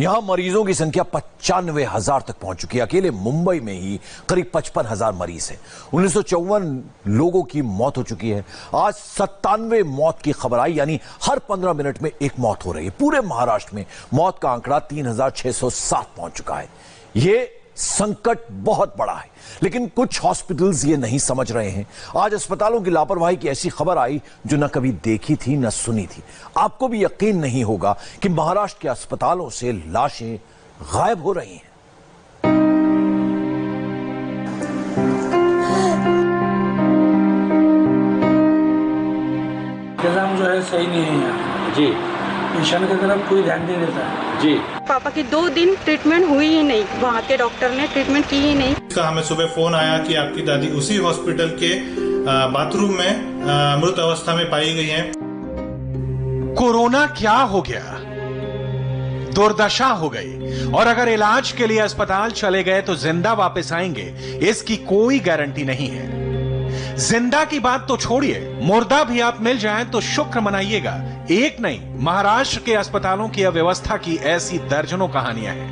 यहां मरीजों की संख्या 95,000 तक पहुंच चुकी है। अकेले मुंबई में ही करीब 55,000 मरीज हैं। 1954 लोगों की मौत हो चुकी है। आज 97 मौत की खबर आई, यानी हर 15 मिनट में एक मौत हो रही है। पूरे महाराष्ट्र में मौत का आंकड़ा 3,607 पहुंच चुका है। यह संकट बहुत बड़ा है, लेकिन कुछ हॉस्पिटल्स ये नहीं समझ रहे हैं। आज अस्पतालों की लापरवाही की ऐसी खबर आई जो न कभी देखी थी न सुनी थी। आपको भी यकीन नहीं होगा कि महाराष्ट्र के अस्पतालों से लाशें गायब हो रही हैं। इंतजाम जो है सही नहीं है यहाँ जी। पेशेंट की तरफ कोई ध्यान नहीं देता है जी। पापा की 2 दिन ट्रीटमेंट हुई ही नहीं, वहाँ के डॉक्टर ने ट्रीटमेंट की ही नहीं। हमें सुबह फोन आया कि आपकी दादी उसी हॉस्पिटल के बाथरूम में मृत अवस्था में पाई गई है। कोरोना क्या हो गया? दुर्दशा हो गई। और अगर इलाज के लिए अस्पताल चले गए तो जिंदा वापस आएंगे, इसकी कोई गारंटी नहीं है। जिंदा की बात तो छोड़िए, मुर्दा भी आप मिल जाएं तो शुक्र मनाइएगा। एक नहीं, महाराष्ट्र के अस्पतालों की अव्यवस्था की ऐसी दर्जनों कहानियां हैं।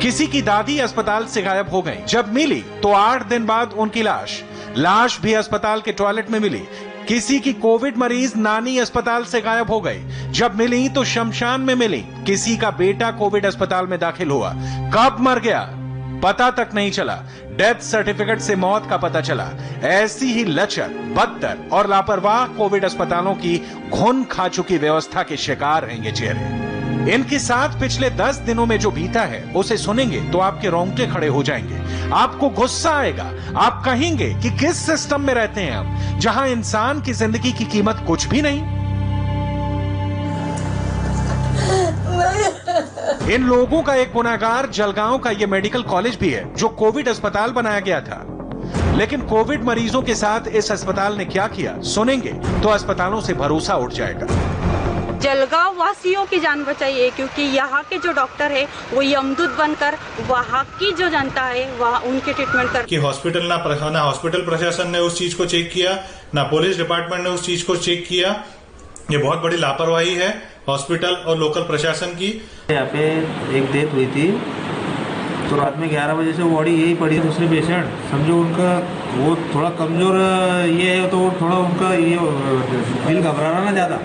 किसी की दादी अस्पताल से गायब हो गई। जब मिली तो 8 दिन बाद उनकी लाश भी अस्पताल के टॉयलेट में मिली। किसी की कोविड मरीज नानी अस्पताल से गायब हो गई। जब मिली तो शमशान में मिली। किसी का बेटा कोविड अस्पताल में दाखिल हुआ, कब मर गया पता तक नहीं चला। डेथ सर्टिफिकेट से मौत का पता चला। ऐसी ही लचर, बदतर और लापरवाह कोविड अस्पतालों की घुन खा चुकी व्यवस्था के शिकार हैं ये चेहरे। इनके साथ पिछले 10 दिनों में जो बीता है उसे सुनेंगे तो आपके रोंगटे खड़े हो जाएंगे। आपको गुस्सा आएगा। आप कहेंगे कि किस सिस्टम में रहते हैं हम, जहां इंसान की जिंदगी की कीमत कुछ भी नहीं। इन लोगों का एक गुनाहगार जलगांव का यह मेडिकल कॉलेज भी है, जो कोविड अस्पताल बनाया गया था। लेकिन कोविड मरीजों के साथ इस अस्पताल ने क्या किया, सुनेंगे तो अस्पतालों से भरोसा उठ जाएगा। जलगांव वासियों की जान बचाइए, क्योंकि यहाँ के जो डॉक्टर है वो यमदूत बनकर वहाँ की जो जनता है वहाँ उनके ट्रीटमेंट कर। कि हॉस्पिटल ना हॉस्पिटल प्रशासन ने उस चीज को चेक किया, ना पुलिस डिपार्टमेंट ने उस चीज को चेक किया। ये बहुत बड़ी लापरवाही है हॉस्पिटल और लोकल प्रशासन की। यहाँ पे एक डेथ हुई थी तो रात में 11 बजे से बॉडी यही पड़ी। दूसरे पेशेंट समझो उनका वो थोड़ा कमजोर ये है तो थोड़ा उनका ये दिल घबराना ना ज्यादा।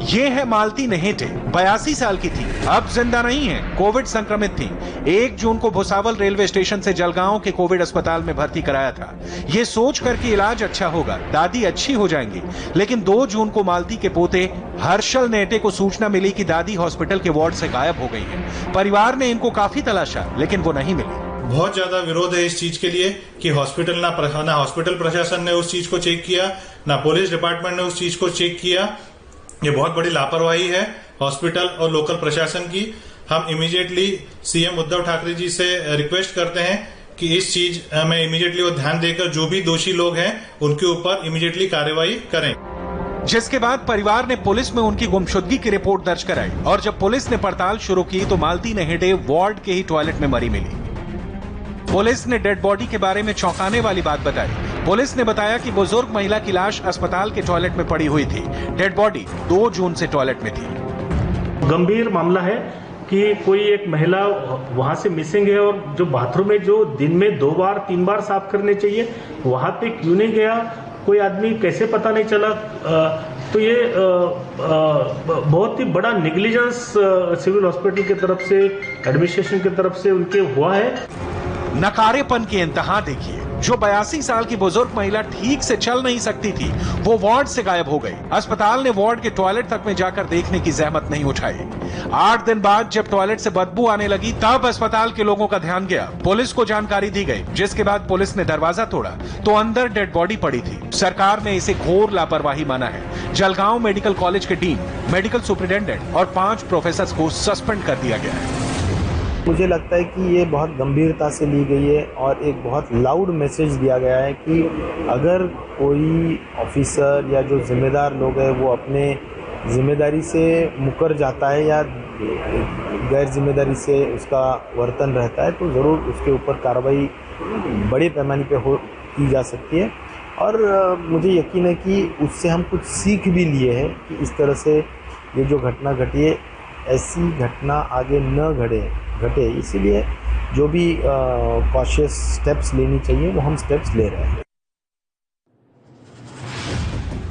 ये है मालती नेहेटे, 82 साल की थी, अब जिंदा नहीं है, कोविड संक्रमित थी। 1 जून को भुसावल रेलवे स्टेशन से जलगांव के कोविड अस्पताल में भर्ती कराया था, ये सोच कर कि इलाज अच्छा होगा, दादी अच्छी हो जाएंगी। लेकिन 2 जून को मालती के पोते हर्षल नेटे को सूचना मिली कि दादी हॉस्पिटल के वार्ड से गायब हो गई है। परिवार ने इनको काफी तलाशा, लेकिन वो नहीं मिली। बहुत ज्यादा विरोध है इस चीज के लिए कि हॉस्पिटल ना हॉस्पिटल प्रशासन ने उस चीज को चेक किया, ना पुलिस डिपार्टमेंट ने उस चीज को चेक किया। ये बहुत बड़ी लापरवाही है हॉस्पिटल और लोकल प्रशासन की। हम इमीडिएटली सीएम उद्धव ठाकरे जी से रिक्वेस्ट करते हैं कि इस चीज में इमीडिएटली वो ध्यान देकर जो भी दोषी लोग हैं उनके ऊपर इमीडिएटली कार्रवाई करें। जिसके बाद परिवार ने पुलिस में उनकी गुमशुदगी की रिपोर्ट दर्ज कराई और जब पुलिस ने पड़ताल शुरू की तो मालती नेहेटे वार्ड के ही टॉयलेट में मरी मिली। पुलिस ने डेड बॉडी के बारे में चौंकाने वाली बात बताई। पुलिस ने बताया कि बुजुर्ग महिला की लाश अस्पताल के टॉयलेट में पड़ी हुई थी। डेड बॉडी 2 जून से टॉयलेट में थी। गंभीर मामला है कि कोई एक महिला वहां से मिसिंग है और जो बाथरूम में जो दिन में 2 बार 3 बार साफ करने चाहिए वहां पे क्यों नहीं गया, कोई आदमी कैसे पता नहीं चला। तो ये बहुत ही बड़ा नेग्लिजेंस सिविल हॉस्पिटल की तरफ से, एडमिनिस्ट्रेशन की तरफ से उनके हुआ है। नकारेपन की इंतहा देखिए। जो 82 साल की बुजुर्ग महिला ठीक से चल नहीं सकती थी, वो वार्ड से गायब हो गई। अस्पताल ने वार्ड के टॉयलेट तक में जाकर देखने की जहमत नहीं उठाई। 8 दिन बाद जब टॉयलेट से बदबू आने लगी तब अस्पताल के लोगों का ध्यान गया। पुलिस को जानकारी दी गई, जिसके बाद पुलिस ने दरवाजा तोड़ा तो अंदर डेड बॉडी पड़ी थी। सरकार ने इसे घोर लापरवाही माना है। जलगांव मेडिकल कॉलेज के डीन, मेडिकल सुपरिटेंडेंट और 5 प्रोफेसर को सस्पेंड कर दिया गया है। मुझे लगता है कि ये बहुत गंभीरता से ली गई है और एक बहुत लाउड मैसेज दिया गया है कि अगर कोई ऑफिसर या जो जिम्मेदार लोग हैं वो अपने जिम्मेदारी से मुकर जाता है या गैर जिम्मेदारी से उसका वर्तन रहता है तो ज़रूर उसके ऊपर कार्रवाई बड़े पैमाने पे की जा सकती है। और मुझे यकीन है कि उससे हम कुछ सीख भी लिए हैं कि इस तरह से ये जो घटना घटी है, ऐसी घटना आगे न घटे, इसीलिए जो भी कॉशियस स्टेप्स लेनी चाहिए वो हम स्टेप्स ले रहे हैं।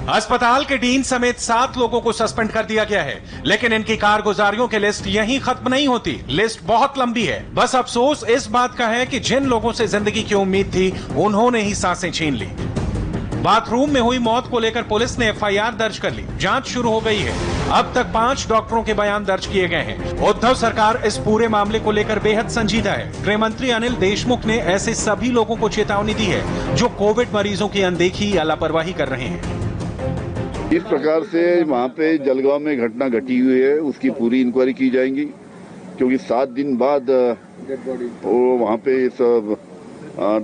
अस्पताल के डीन समेत 7 लोगों को सस्पेंड कर दिया गया है, लेकिन इनकी कारगुजारियों की लिस्ट यहीं खत्म नहीं होती। लिस्ट बहुत लंबी है। बस अफसोस इस बात का है कि जिन लोगों से जिंदगी की उम्मीद थी, उन्होंने ही सांसें छीन ली। बाथरूम में हुई मौत को लेकर पुलिस ने एफआईआर दर्ज कर ली। जांच शुरू हो गई है। अब तक 5 डॉक्टरों के बयान दर्ज किए गए हैं। उद्धव सरकार इस पूरे मामले को लेकर बेहद संजीदा है। गृह मंत्री अनिल देशमुख ने ऐसे सभी लोगों को चेतावनी दी है जो कोविड मरीजों की अनदेखी या लापरवाही कर रहे हैं। इस प्रकार से वहाँ पे जलगांव में घटना घटी हुई है, उसकी पूरी इंक्वायरी की जाएगी, क्योंकि 7 दिन बाद वो वहाँ पे सब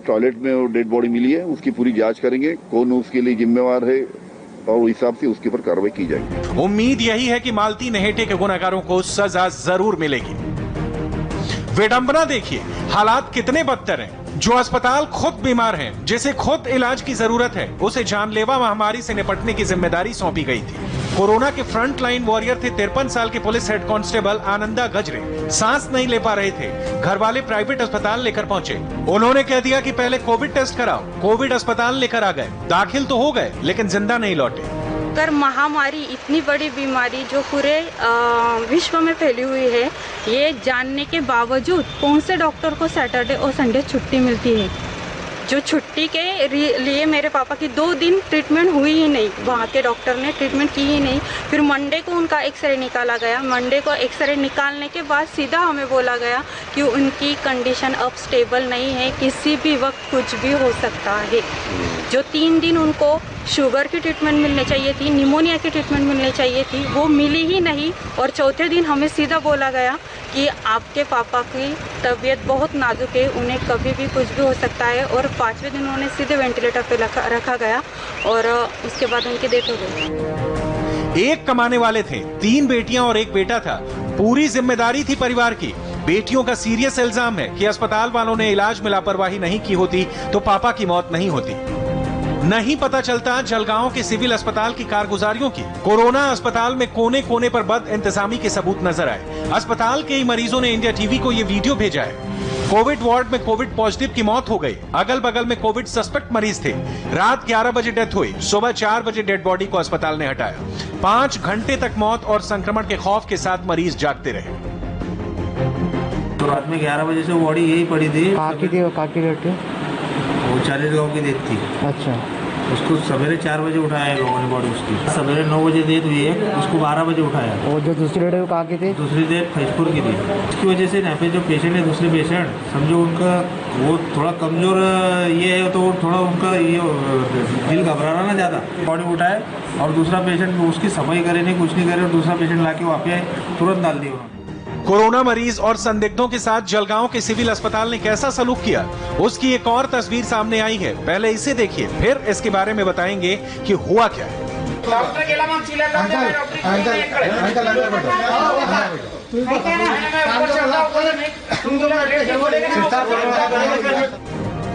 टॉयलेट में वो डेड बॉडी मिली है। उसकी पूरी जांच करेंगे, कौन उसके लिए जिम्मेवार है और उस हिसाब से उसके ऊपर कार्रवाई की जाएगी। उम्मीद यही है कि मालती नेहेटे के गुनहगारों को सजा जरूर मिलेगी। विडंबना देखिए, हालात कितने बदतर हैं। जो अस्पताल खुद बीमार है, जिसे खुद इलाज की जरूरत है, उसे जानलेवा महामारी से निपटने की जिम्मेदारी सौंपी गई थी। कोरोना के फ्रंट लाइन वॉरियर थे 53 साल के पुलिस हेड कांस्टेबल आनंदा गजरे। सांस नहीं ले पा रहे थे। घर वाले प्राइवेट अस्पताल लेकर पहुंचे। उन्होंने कह दिया कि पहले कोविड टेस्ट कराओ। कोविड अस्पताल लेकर आ गए, दाखिल तो हो गए, लेकिन जिंदा नहीं लौटे। अगर महामारी, इतनी बड़ी बीमारी जो पूरे विश्व में फैली हुई है, ये जानने के बावजूद कौन से डॉक्टर को सैटरडे और संडे छुट्टी मिलती है? जो छुट्टी के लिए मेरे पापा की 2 दिन ट्रीटमेंट हुई ही नहीं, वहाँ के डॉक्टर ने ट्रीटमेंट की ही नहीं। फिर मंडे को उनका एक्सरे निकाला गया। मंडे को एक्सरे निकालने के बाद सीधा हमें बोला गया कि उनकी कंडीशन अब स्टेबल नहीं है, किसी भी वक्त कुछ भी हो सकता है। जो 3 दिन उनको शुगर की ट्रीटमेंट मिलनी चाहिए थी, निमोनिया की ट्रीटमेंट मिलनी चाहिए थी, वो मिली ही नहीं। और चौथे दिन हमें सीधा बोला गया कि आपके पापा की तबीयत बहुत नाजुक है, उन्हें कभी भी कुछ भी हो सकता है। और 5वें दिन उन्हें सीधे वेंटिलेटर पे रखा गया और उसके बाद उनकी डेथ हो गई। एक कमाने वाले थे, 3 बेटियां और 1 बेटा था। पूरी जिम्मेदारी थी परिवार की। बेटियों का सीरियस इल्जाम है कि अस्पताल वालों ने इलाज में लापरवाही नहीं की होती तो पापा की मौत नहीं होती। नहीं पता चलता जलगांव के सिविल अस्पताल की कारगुजारियों की। कोरोना अस्पताल में कोने कोने पर बद इंतजामी के सबूत नजर आए। अस्पताल के ही मरीजों ने इंडिया टीवी को ये वीडियो भेजा है। कोविड वार्ड में कोविड पॉजिटिव की मौत हो गई। अगल बगल में कोविड सस्पेक्ट मरीज थे। रात 11 बजे डेथ हुई। सुबह 4 बजे डेड बॉडी को अस्पताल ने हटाया। 5 घंटे तक मौत और संक्रमण के खौफ के साथ मरीज जागते रहे। तो रात में 11 बजे से बॉडी यही पड़ी थी। वो 40 गाँव की डेथ थी। अच्छा। उसको सवेरे 4 बजे उठाया लोगों ने बॉडी उसकी। सवेरे 9 बजे डेथ हुई है, उसको 12 बजे उठाया। और जो दूसरी डेट है वो कहाँ की थी? दूसरी डेट फैजपुर की थी। उसकी वजह से यहाँ पे जो पेशेंट है, दूसरे पेशेंट समझो उनका वो थोड़ा कमजोर ये है, तो थोड़ा उनका ये दिल घबरा रहा ना ज़्यादा। बॉडी उठाए और दूसरा पेशेंट उसकी सफाई करे नहीं, कुछ नहीं करे, और दूसरा पेशेंट ला के वहाँ पे तुरंत डाल दिया उन्होंने। कोरोना मरीज और संदिग्धों के साथ जलगांव के सिविल अस्पताल ने कैसा सलूक किया, उसकी एक और तस्वीर सामने आई है। पहले इसे देखिए, फिर इसके बारे में बताएंगे कि हुआ क्या है।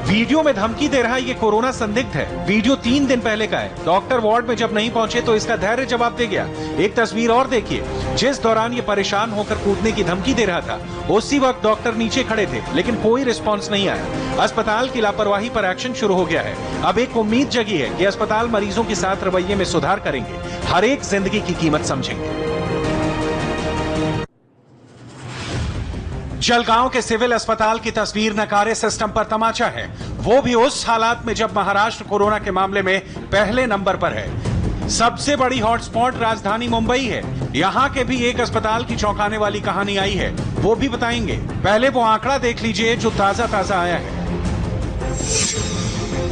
वीडियो में धमकी दे रहा ये कोरोना संदिग्ध है। वीडियो 3 दिन पहले का है। डॉक्टर वार्ड में जब नहीं पहुंचे तो इसका धैर्य जवाब दे गया। एक तस्वीर और देखिए, जिस दौरान ये परेशान होकर कूदने की धमकी दे रहा था, उसी वक्त डॉक्टर नीचे खड़े थे, लेकिन कोई रिस्पांस नहीं आया। अस्पताल की लापरवाही पर एक्शन शुरू हो गया है। अब एक उम्मीद जगी है कि अस्पताल मरीजों के साथ रवैये में सुधार करेंगे, हर एक जिंदगी की कीमत समझेंगे। जलगांव के सिविल अस्पताल की तस्वीर नकारे सिस्टम पर तमाचा है, वो भी उस हालात में जब महाराष्ट्र कोरोना के मामले में पहले नंबर पर है। सबसे बड़ी हॉटस्पॉट राजधानी मुंबई है। यहां के भी एक अस्पताल की चौंकाने वाली कहानी आई है, वो भी बताएंगे। पहले वो आंकड़ा देख लीजिए जो ताजा ताजा आया है।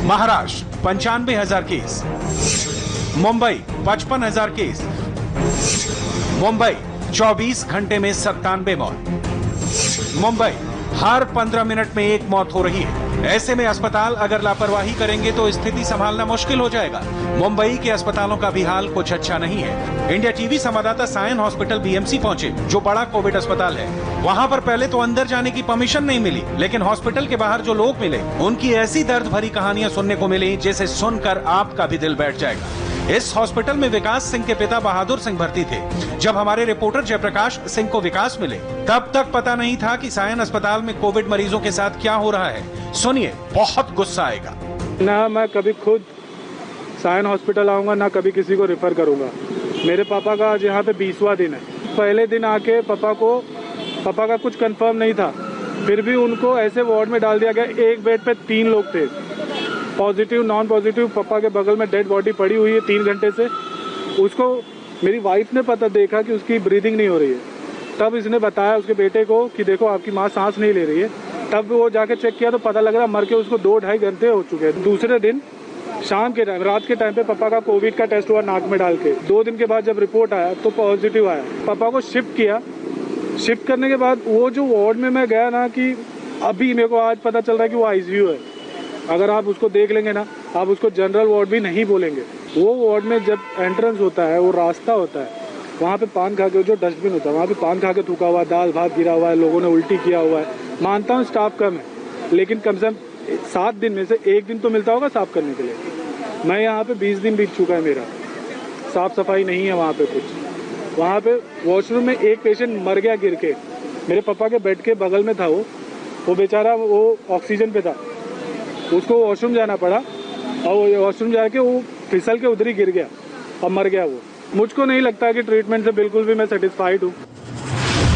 महाराष्ट्र 95,000 केस, मुंबई 55,000 केस, मुंबई 24 घंटे में 97 मौत, मुंबई हर 15 मिनट में 1 मौत हो रही है। ऐसे में अस्पताल अगर लापरवाही करेंगे तो स्थिति संभालना मुश्किल हो जाएगा। मुंबई के अस्पतालों का भी हाल कुछ अच्छा नहीं है। इंडिया टीवी संवाददाता सायन हॉस्पिटल बीएमसी पहुंचे, जो बड़ा कोविड अस्पताल है। वहां पर पहले तो अंदर जाने की परमिशन नहीं मिली, लेकिन हॉस्पिटल के बाहर जो लोग मिले उनकी ऐसी दर्द भरी कहानियां सुनने को मिली जिसे सुनकर आपका भी दिल बैठ जाएगा। इस हॉस्पिटल में विकास सिंह के पिता बहादुर सिंह भर्ती थे। जब हमारे रिपोर्टर जयप्रकाश सिंह को विकास मिले, तब तक पता नहीं था कि सायन अस्पताल में कोविड मरीजों के साथ क्या हो रहा है। सुनिए, बहुत गुस्सा आएगा। ना मैं कभी खुद सायन हॉस्पिटल आऊंगा, ना कभी किसी को रेफर करूंगा। मेरे पापा का आज यहाँ पे 20वां दिन है। पहले दिन आके पापा का कुछ कंफर्म नहीं था, फिर भी उनको ऐसे वार्ड में डाल दिया गया। एक बेड पे 3 लोग थे, पॉजिटिव नॉन पॉजिटिव। पापा के बगल में डेड बॉडी पड़ी हुई है 3 घंटे से। उसको मेरी वाइफ ने पता देखा कि उसकी ब्रीदिंग नहीं हो रही है, तब इसने बताया उसके बेटे को कि देखो आपकी माँ सांस नहीं ले रही है। तब वो जाके चेक किया तो पता लग रहा मर के उसको 2-2.5 घंटे हो चुके हैं। दूसरे दिन शाम के टाइम, रात के टाइम पे पापा का कोविड का टेस्ट हुआ नाक में डाल के। 2 दिन के बाद जब रिपोर्ट आया तो पॉजिटिव आया। पापा को शिफ्ट किया। शिफ्ट करने के बाद वो जो वार्ड में मैं गया ना, कि अभी मेरे को आज पता चल रहा है कि वो आईसीयू है। अगर आप उसको देख लेंगे ना, आप उसको जनरल वार्ड भी नहीं बोलेंगे। वो वार्ड में जब एंट्रेंस होता है, वो रास्ता होता है, वहाँ पे पान खा के, जो डस्टबिन होता है वहाँ पे पान खा के थूका हुआ है, दाल भात गिरा हुआ है, लोगों ने उल्टी किया हुआ है। मानता हूँ स्टाफ कम है, लेकिन कम से कम 7 दिन में से 1 दिन तो मिलता होगा साफ करने के लिए। मैं यहाँ पे 20 दिन बीत चुका है मेरा, साफ सफाई नहीं है वहाँ पे कुछ। वहाँ पे वॉशरूम में एक पेशेंट मर गया गिर के, मेरे पापा के बेड के बगल में था। वो बेचारा वो ऑक्सीजन पे था, उसको वॉशरूम जाना पड़ा और वॉशरूम जाके वो फिसल के उधर ही गिर गया और मर गया वो। मुझको नहीं लगता कि ट्रीटमेंट से बिल्कुल भी मैं सेटिस्फाइड हूँ।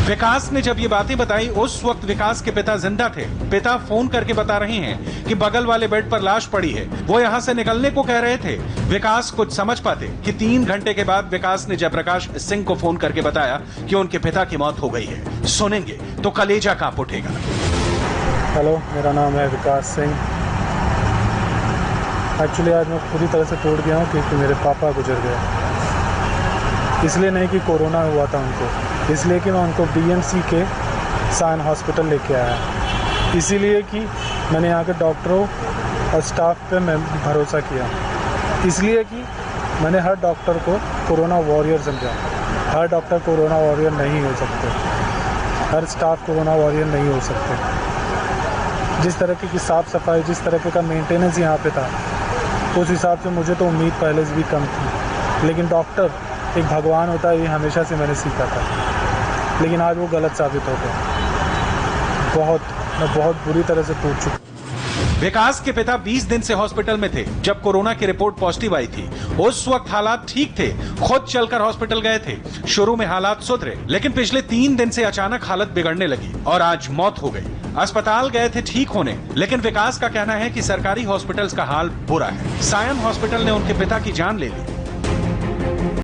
विकास ने जब ये बातें बताई, उस वक्त विकास के पिता जिंदा थे। पिता फोन करके बता रहे हैं कि बगल वाले बेड पर लाश पड़ी है, वो यहाँ से निकलने को कह रहे थे। विकास कुछ समझ पाते कि 3 घंटे के बाद विकास ने जयप्रकाश सिंह को फोन करके बताया कि उनके पिता की मौत हो गई है। सुनेंगे तो कलेजा कांप उठेगा। हेलो, मेरा नाम है विकास सिंह। एक्चुअली आज मैं पूरी तरह से टूट गया हूँ क्योंकि मेरे पापा गुजर गए। इसलिए नहीं कि कोरोना हुआ था उनको, इसलिए कि मैं उनको बीएमसी के सायन हॉस्पिटल लेके आया। इसीलिए कि मैंने यहाँ के डॉक्टरों और स्टाफ पे मैं भरोसा किया। इसलिए कि मैंने हर डॉक्टर को कोरोना वॉरियर समझा। हर डॉक्टर कोरोना वॉरियर नहीं हो सकते, हर स्टाफ कोरोना वॉरियर नहीं हो सकते। जिस तरह की साफ़ सफाई, जिस तरह का मेंटेनेंस यहाँ पे था, उस हिसाब से मुझे तो उम्मीद पहले से भी कम थी। लेकिन डॉक्टर एक भगवान होता है, ये हमेशा से मैंने सीखा था। लेकिन आज वो गलत साबित हो गया। मैं बहुत बुरी तरह से टूट चुका। विकास के पिता 20 दिन से हॉस्पिटल में थे जब कोरोना की रिपोर्ट पॉजिटिव आई थी। उस वक्त हालात ठीक थे, खुद चलकर हॉस्पिटल गए थे। शुरू में हालात सुधरे, लेकिन पिछले 3 दिन से अचानक हालत बिगड़ने लगी और आज मौत हो गई। अस्पताल गए थे ठीक होने, लेकिन विकास का कहना है कि सरकारी हॉस्पिटल्स का हाल बुरा है। सायन हॉस्पिटल ने उनके पिता की जान ले ली।